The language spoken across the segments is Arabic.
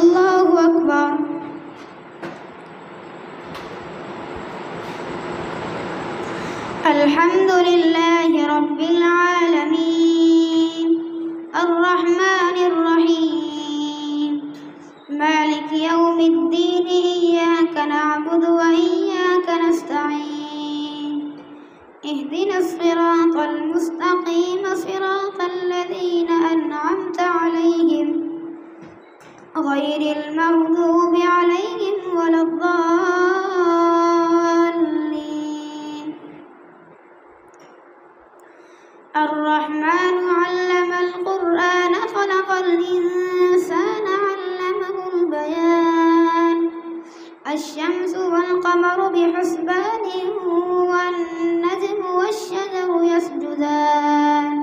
الله أكبر. الحمد لله رب العالمين الرحمن الرحيم مالك يوم الدين إياك نعبد وإياك نستعين اهدنا الصراط المستقيم صراط الذين أنعمت عليهم غير المغضوب عليهم ولا الضالين. الرحمن علم القرآن خلق الإنسان علمه البيان الشمس والقمر بحسبان والنجم والشجر يسجدان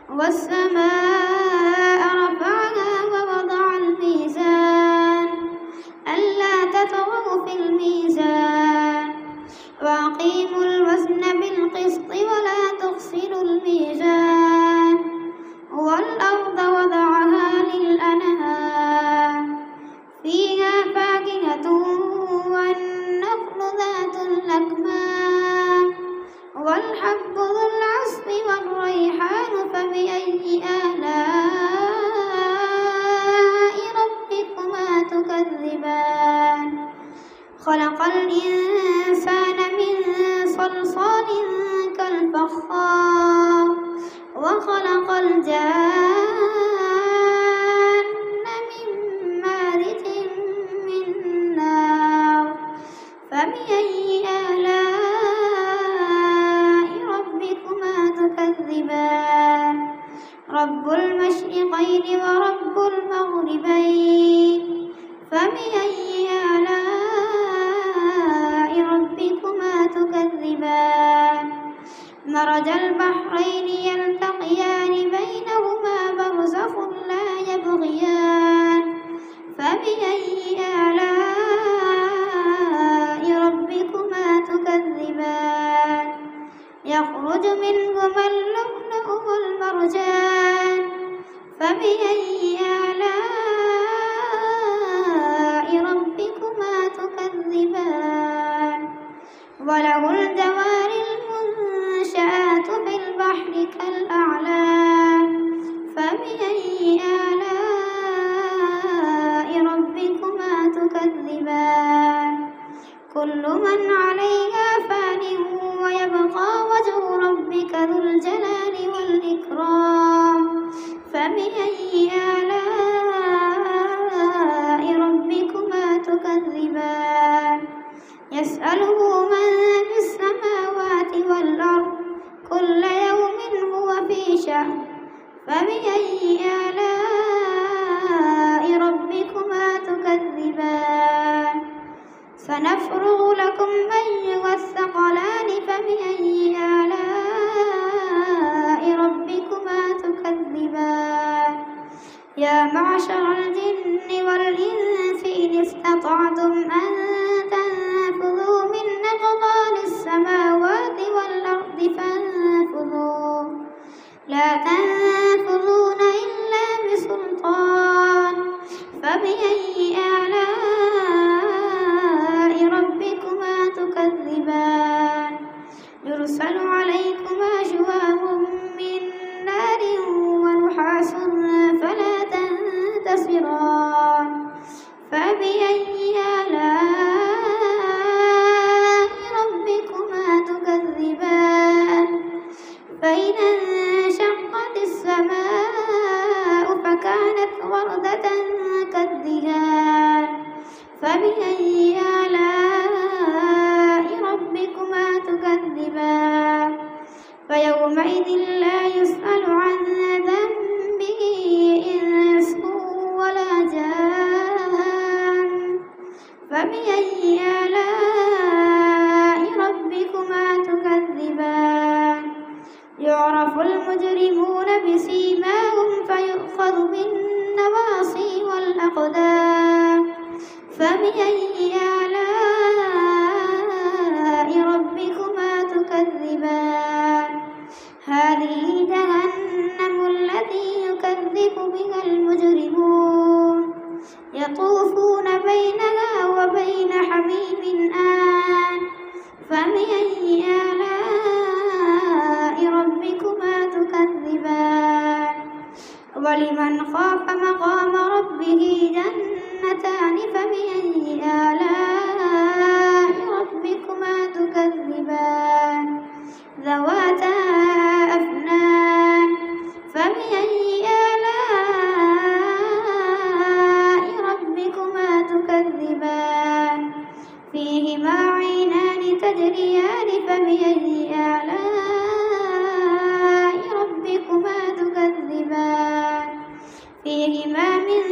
والسماء رفعها ووضع الميزان ألا تطغوا في الميزان وأقيموا الوزن بالقسط ولا تخسروا الميزان والأرض وضعها للأنام فيها فاكهة والنخل ذات الأكمام والحب ذو العصف والريحان فبأي آلاء ربكما تكذبان خلق الإنسان من صلصال كالفخار وخلق الجان من مارج من نار فبأي آلاء ربكما تكذبان رب المشرقين ورب المغربين فبأي آلاء ربكما تكذبان مرج البحرين يلتقيان بينهما برزخ لا يبغيان فبأي آلاء ربكما تكذبان يخرج منهما اللؤلؤ والمرجان فبأي آلاء ربكما تكذبان وله الجوار المنشآت في البحر كالأعلام فبأي آلاء ربكما تكذبان كل من عليها فان ويبقى وجه ربك ذو الجلال والإكرام فبأي آلاء ربكما تكذبان يسأله من في السماوات والأرض كل يوم هو في شأن فبأي آلاء ربكما تكذبان سنفرغ لكم أيها الثقلان فبأي آلاء ربكما تكذبان يا معشر الجن والإنس إن استطعتم أن تنفذوا من أقطار السماوات والأرض فانفذوا لا تنفذون إلا بسلطان فبأي آلاء ربكما تكذبان يرسل عليكما شواظ من نار ونحاس فلا تنتصران فبأي آلاء ربكما تكذبان فإذا انشقت السماء فكانت وردة كالدهان فبأي آلاء ربكما تكذبان فيومئذ لا يسأل عن ذنبه إنس ولا جان فبأي آلاء ربكما تكذبان يعرف المجرمون بسيماهم فيؤخذ بالنواصي والأقدام فبأي آلاء ربكما تكذبان هذه جهنم التي يكذب بها المجرمون يطوفون بينها وبين حميم آن فبأي آلاء ربكما تكذبان ولمن خاف مقام ربه جنتان فبأي آلاء ربكما تكذبان ذواتا أفنان فبأي آلاء ربكما تكذبان فيهما عينان تجريان فبأي آلاء ربكما تكذبان فيهما من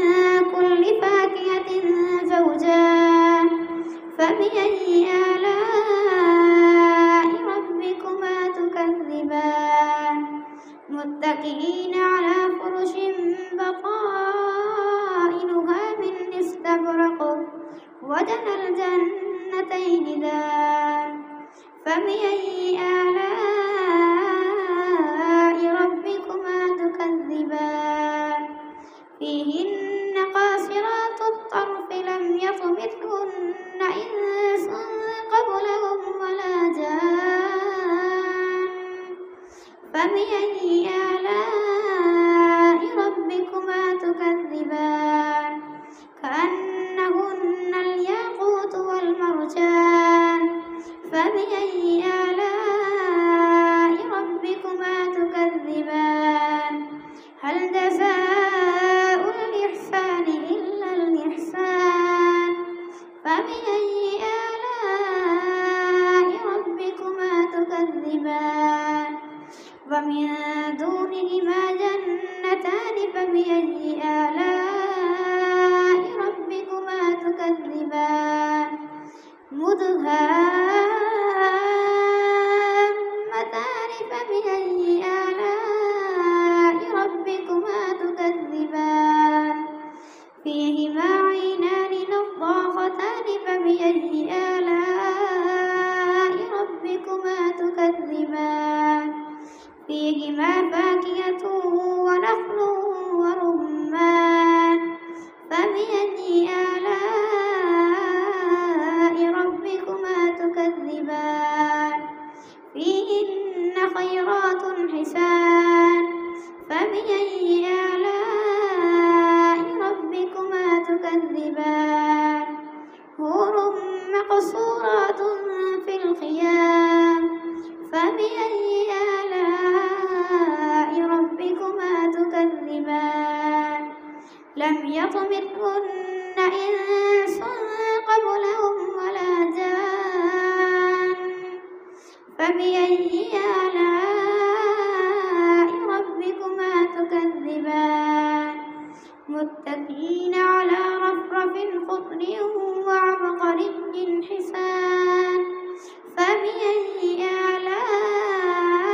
كل فاكهة زوجان فبأي آلاء ربكما تكذبان متكئين على فرش بطائنها من استبرق وجنى الجنتين دان فبأي آلاء ربكما تكذبان فيهن قاصرات الطرف لم يطمثهن إنس قبلهم ولا جان فبأي آلاء ربكما تكذبان كأنهن الياقوت والمرجان فبأي آلاء ربكما تكذبان هل جزاء الإحسان إلا الإحسان فبأي آلاء ربكما تكذبان ومن دونهما جنتان فبأي آلاء ربكما تكذبان مدهامتان فبأي آلاء ربكما تكذبان فيهما عينان نضاختان فبأي آلاء ربكما تكذبان فيهما فاكهة ونخل ورمان فبأي آلاء ربكما تكذبان فيهن خيرات حسان فبأي آلاء ربكما تكذبان حور مقصورات في الخيام فبأي آلاء ربكما تكذبان لم يطمثهن إنس قبلهم ولا جان فبأي آلاء ربكما تكذبان متكئين على رفرف خضر وعبقري حسان فبأي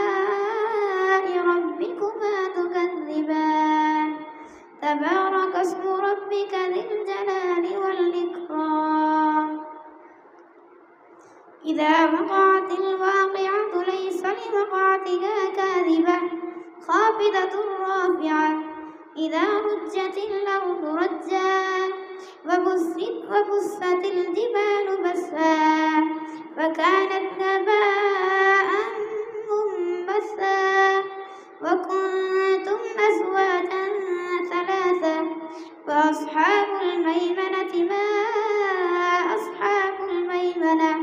آلاء ربكما تكذبان تبارك اسم ربك ذي الجلال والإكرام إذا وقعت الواقعة ليس لوقعتها كاذبة خافضة رافعة إذا رجت الأرض رجا وبست الجبال بسا فكانت هباء منبثا وكنتم أزواجا ثلاثة وأصحاب الميمنة ما أصحاب الميمنة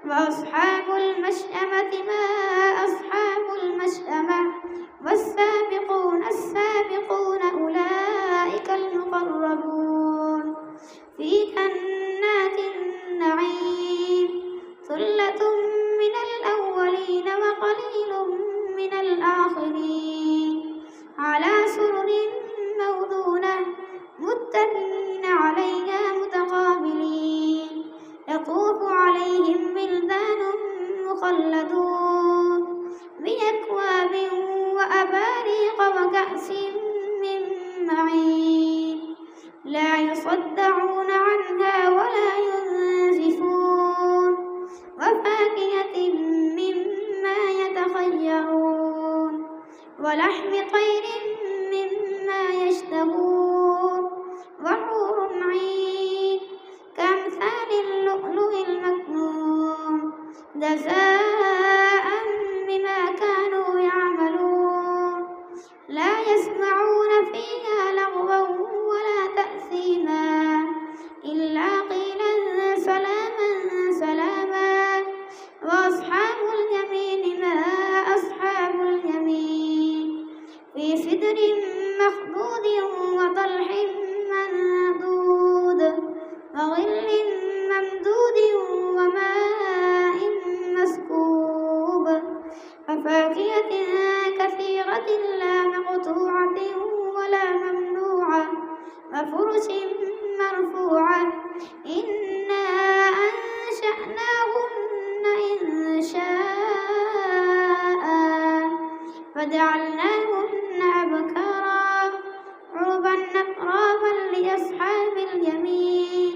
وأصحاب المشأمة ما أصحاب المشأمة والسابقون السابقون أولئك المقربون في جنات النعيم ثلة من الأولين وقليل من الآخرين على سرر موضونة متكئين عليها متقابلين يطوف عليهم ولدان مخلدون بأكواب وأباريق وكأس من معين لا يصدعون عنها ولا ينزفون وفاكهة مما يتخيرون ولحم طير مما يشتهون وحور عين يسمعون فيها لغوا ولا تأثيما إلا قيلا سلاما سلاما. وأصحاب اليمين ما أصحاب اليمين في سدر مخضود وطلح منضود وظل ممدود وماء مسكوب وفاكهة كثيرة لا مقطوعة ولا ممنوعة وفرش مرفوعة. إنا أنشأناهن إنشاء فجعلناهن أبكارا عربا أترابا لأصحاب اليمين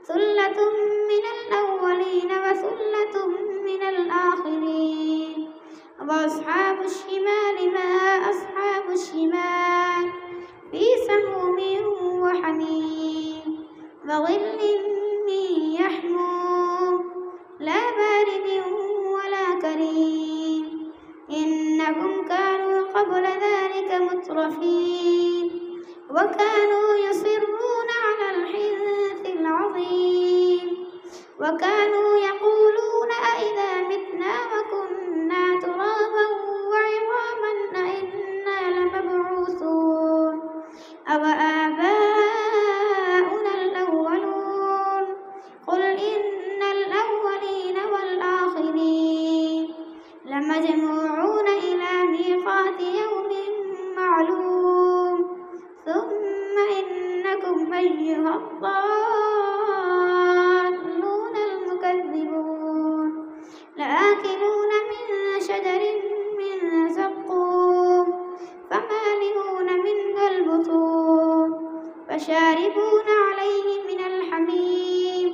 ثلة من الأولين وثلة من الآخرين. وأصحاب الشمال ما أصحاب الشمال في سموم وحميم وظل من يحموم لا بارد ولا كريم. إنهم كانوا قبل ذلك مترفين وكانوا يصرون على الحنث العظيم وكانوا يقولون أئذا متنا وكنا ترابا وعظاما أئنا لمبعوثون أو آباؤنا الأولون. قل إن الأولين والآخرين لمجموعون إلى ميقات يوم معلوم. ثم إنكم أيها الضالون المكذبون لآكلون من شجر من زقوم فمالئون منها البطون فشاربون عليه من الحميم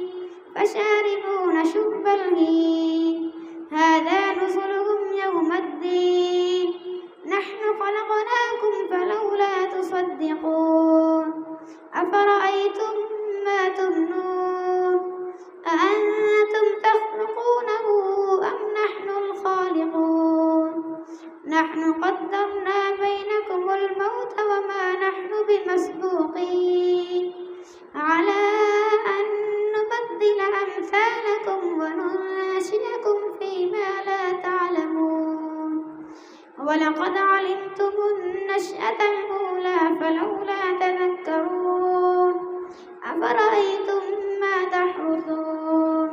فشاربون شرب الهيم. هذا نزلهم يوم الدين نحن خلقناكم فلولا تصدقون. أفرأيتم ما تمنون أأنتم تخلقونه أم نحن الخالقون. نحن قدرنا بينكم الموت وما نحن بمسبوقين على أن نبدل أمثالكم وننشئكم فيما لا تعلمون. ولقد علمتم النشأة الأولى فلولا تذكرون. أفرأيتم ما تحرثون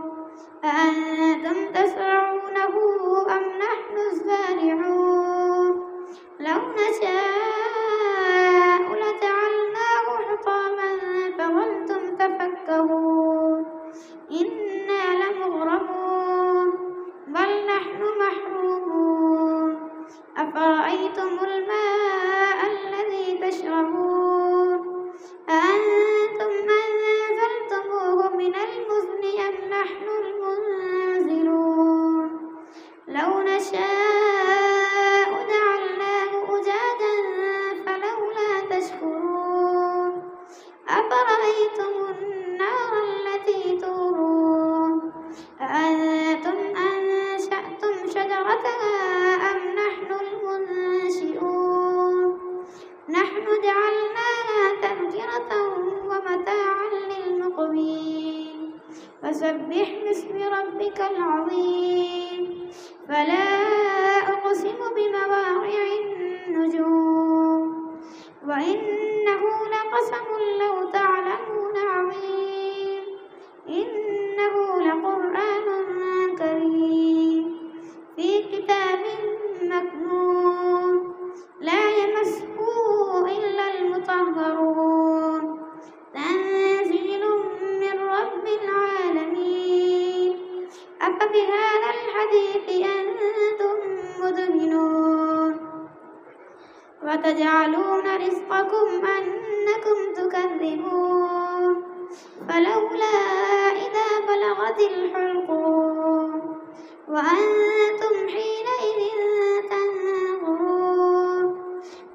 أأنتم تزرعونه أم نحن الزارعون. لو نشاء لجعلناه حطاما فظلتم تفكهون إنا لمغرمون بل نحن محرومون. أفرأيتم الماء الذي تشربون أأنتم أنزلتموه من المزن أم نحن المنزلون. لو نشاء جعلناه أجاجا فلولا تشكرون. أفرأيتم النار التي تورون أأنتم أنشأتم شجرتها أم نحن المنشئون. نحن جعلناها تذكرة ومتاعا للمقوين. فسبح باسم ربك العظيم. فلا أقسم بمواقع النجوم وإنه لقسم لو تعلمون عظيم. إنه لقرآن كريم في كتاب مكنون لا يمسه إلا المطهرون. تنزيل من رب العالمين. أفبهذا الحديث أنتم مدهنون وتجعلون رزقكم أنكم تكذبون. فلولا إذا بلغت الحلقوم وأنتم حينئذ تنظرون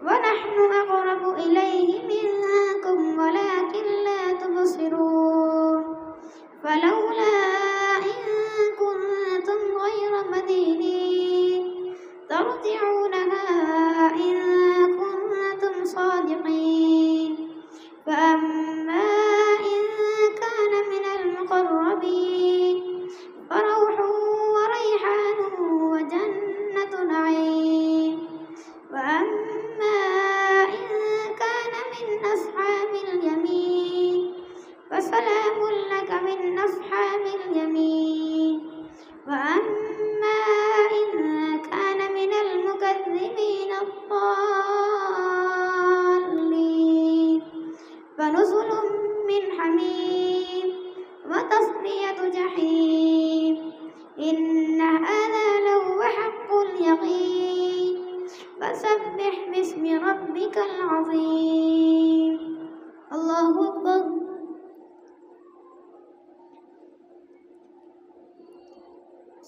ونحن أقرب إليه منكم ولكن لا تبصرون. فلولا إن كنتم غير مدينين ترجعونها إن كنتم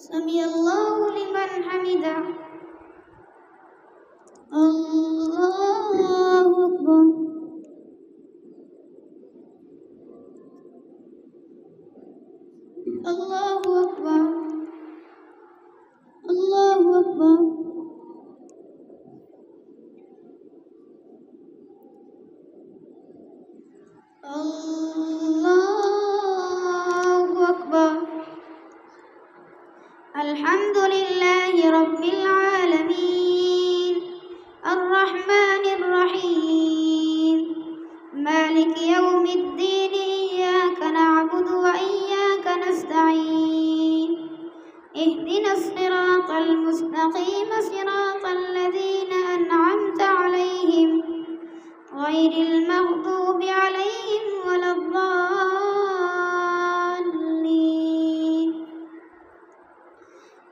سمع الله لمن حمده. الله أكبر. الله أكبر. الله أكبر. الله أكبر. الحمد لله رب العالمين الرحمن الرحيم مالك يوم الدين إياك نعبد وإياك نستعين اهدنا الصراط المستقيم صراط الذين أنعمت عليهم غير المغضوب عليهم ولا الضالين.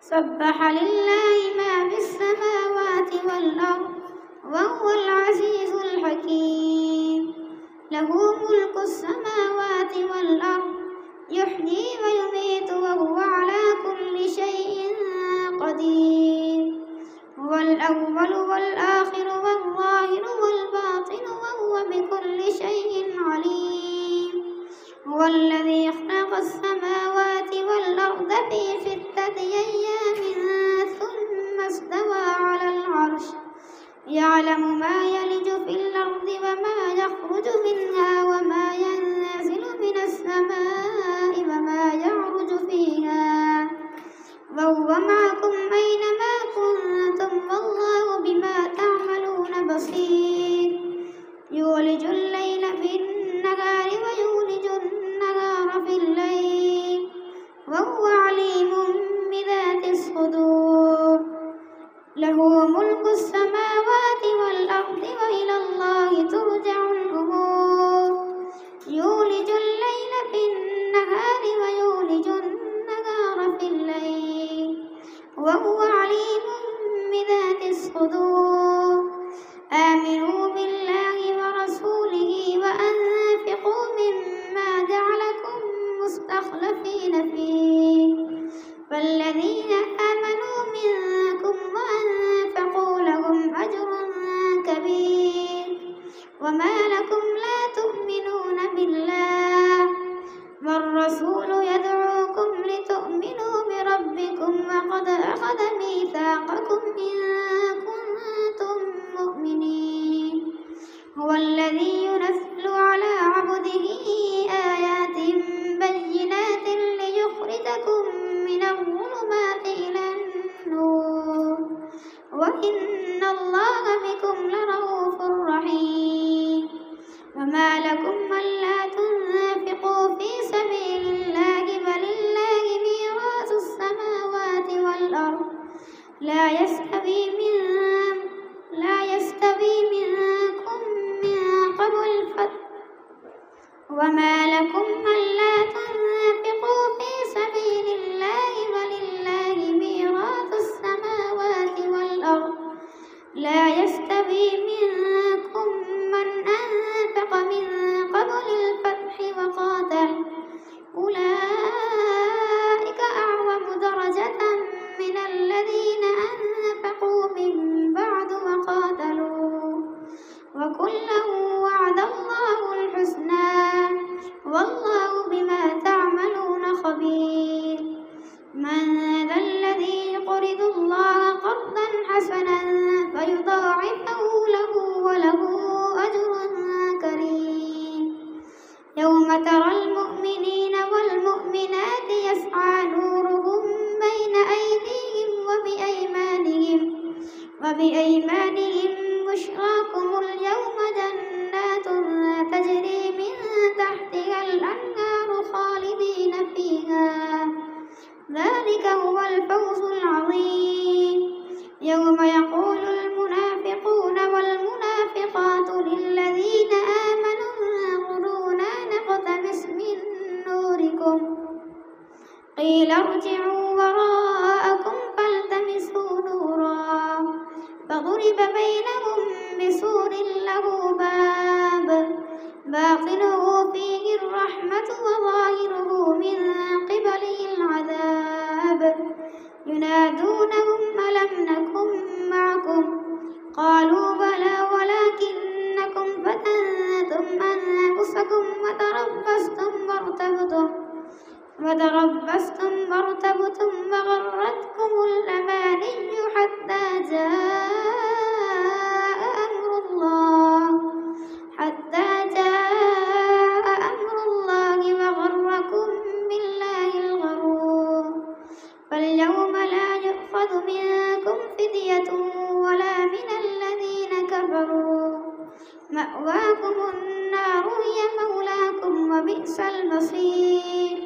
سبح لله ما في السماوات والأرض وهو العزيز الحكيم له ملك السماوات والأرض يحيي ويميت وهو على كل شيء قدير هو الأول والآخر والظاهر والباطن وهو بكل شيء عليم هو الذي خلق السماوات والأرض في 6 أيام ثم استوى على العرش يعلم ما يلج في الأرض وما يخرج منها وما ينزل من السماء وما يعرج فيها وهو معكم أينما كنتم والله بما تعملون بصير يولج الليل في النهار ويولج النهار في الليل وهو عليم بذات الصدور له ملك السماوات والأرض وإلى الله ترجع الأمور يولج الليل في النهار ويولج النهار في الليل وهو عليم بذات الصدور آمنوا بالله ورسوله وأنفقوا مما جعلكم مستخلفين فيه فالذين آمنوا منكم وأنفقوا لهم أجر كبير وما لكم لا تؤمنون بالله والرسول يدعوكم لتؤمنوا بربكم وقد أخذ ميثاقكم إن كنتم مؤمنين هو الذي ينزل على عبده آيات بينات ليخرجكم من الظلمات إلى النور وإن الله بكم لرؤوف رحيم وما لكم ألا تنفقوا في سبيل الله ولله ميراث السماوات والأرض لا يستوي منكم من قبل الفتح وما لكم ألا تنفقوا في سبيل الله ولله ميراث السماوات والأرض لا يستوي منكم من أنفق من قبل الفتح وقاتل أولئك أعظم درجة من الذين أنفقوا من بعد وقاتلوا وكلا وعد الله الحسنى والله بما تعملون خبير من ذا الذي يقرض الله قرضا حسنا فيضاعفه له وله أجر كريم يوم ترى المؤمنين والمؤمنات يسعى نورهم بين أيديهم وبأيمانهم بشراكم اليوم جنات تجري من تحتها الأنهار خالدين فيها ذلك هو الفوز العظيم يوم يقول المنافقون والمنافقات للذين آمنوا انظرونا نقتبس من نوركم قيل ارجعوا وراءكم فالتمسوا نورا فضرب بينهم بسور له باب باطنه فيه الرحمة وظاهره من قبله العذاب تربصتم وارتبتم وغرتكم الأماني حتى جاء أمر الله وغركم بالله الغرور فاليوم لا يؤخذ منكم فدية ولا من الذين كفروا مأواكم النار هي مولاكم وبئس المصير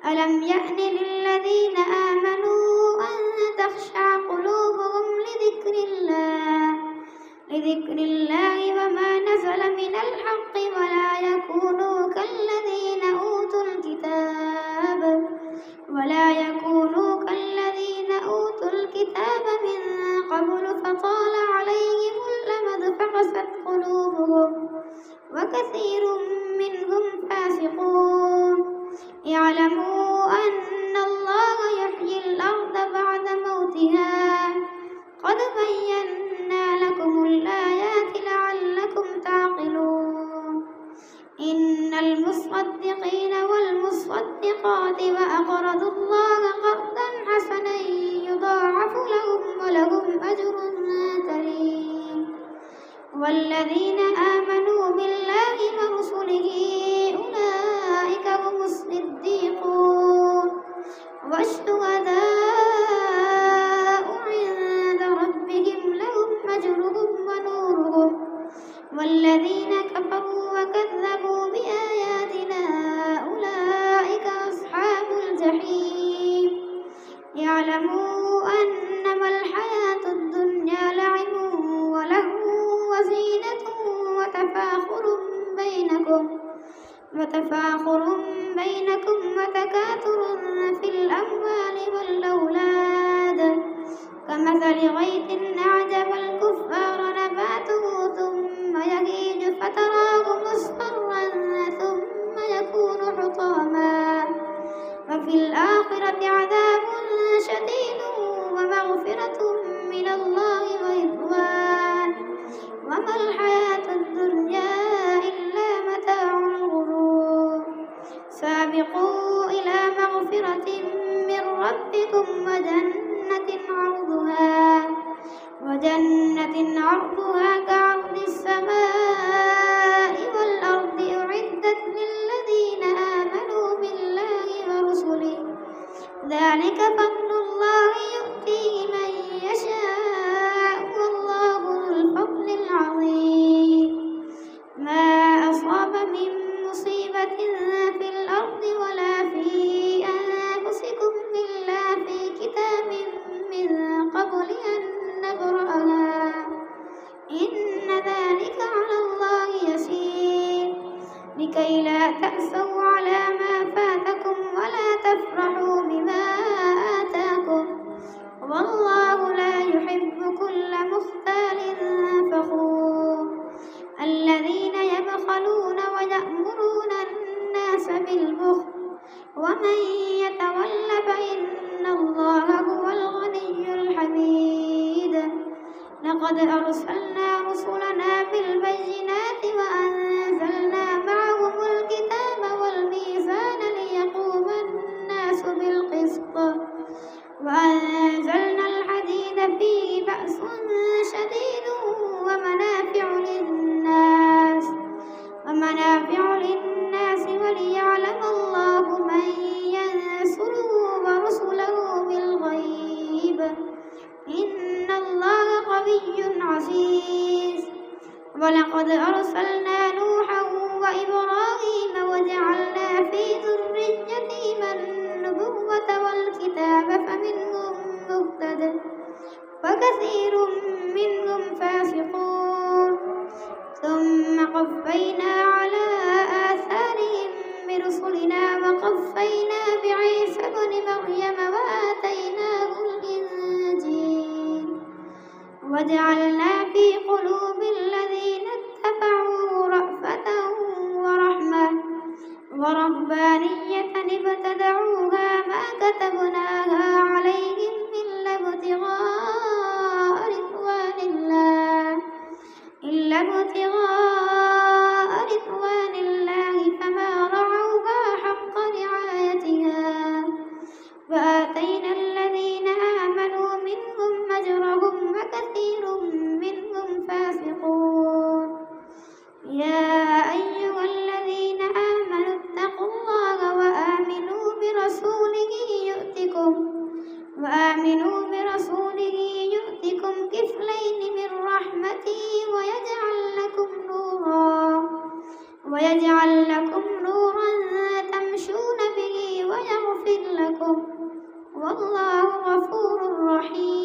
ألم يأن للذين آمنوا أن تخشع قلوبهم لذكر الله وما نزل من الحق ولا يكونوا كالذين أوتوا الكتاب من قبل فطال عليهم الأمد فقست قلوبهم وكثير منهم فاسقون اعلموا أن الله يحيي الأرض بعد موتها قد بينا لكم الآيات لعلكم تعقلون إن المصدقين والمصدقات وأقرضوا الله قرضا حسنا يضاعف لهم ولهم أجر كريم والذين آمنوا بالله ورسله أولئك هم الصديقون والشهداء عند ربهم لهم أجرهم ونورهم والذين كفروا وكذبوا بآياتنا أولئك أصحاب الجحيم اعلموا أنما الحياة الدنيا لعب ولهو وزينة وتفاخر بينكم وتكاثر في الأموال والأولاد كمثل غيث أعجب الكفار نباته ثم يهيج فتراه مصفرا ثم يكون حطاما وفي الآخرة عذاب شديد ومغفرة من الله ورضوان وما الحياة الدنيا إلا متاع الغرور سابقوا إلى مغفرة من ربكم وجنة عرضها كعرض السماء والأرض أعدت للذين آمنوا بالله ورسله ذلك فضل الله يؤتيه من يشاء والله ذو الفضل العظيم ما أصاب من مصيبة في الأرض ولا في أنفسكم إلا في كتاب من قبل أن نبرأها إن ذلك على الله يسير لكي لا تأسوا على ما فاتكم ولا تفرحوا بما آتاكم والله لا يحب كل مختال فخور الذين يبخلون ويأمرون الناس بالبخل ومن يتول فإن الله هو الغني الحميد لقد أرسلنا رسلنا بالبينات وأنزلنا معهم الكتاب والميزان ليقوم الناس بالقسط وأنزلنا الحديد فيه بأس شديد ومنافع للناس وليعلم الله من ينصره ورسله بالغيب إن الله قوي عزيز ولقد أرسلنا نوحا وإبراهيم وجعلنا في ذريتهما النبوة والكتاب فمنهم مهتد وكثير منهم فاسقون ثم قفينا على آثارهم برسلنا وقفينا بعيسى ابن مريم وآتيناه الإنجيل وجعلنا في قلوب الذين اتبعوه رأفة ورحمة ورهبانية ابتدعوها ما كتبناها عليهم إلا ابتغاء رضوان الله فما رعوها حق رعايتها يا أيها الذين آمنوا اتقوا الله وآمنوا برسوله يؤتكم كفلين من رحمته ويجعل لكم نورا تمشون به ويغفر لكم والله غفور رحيم.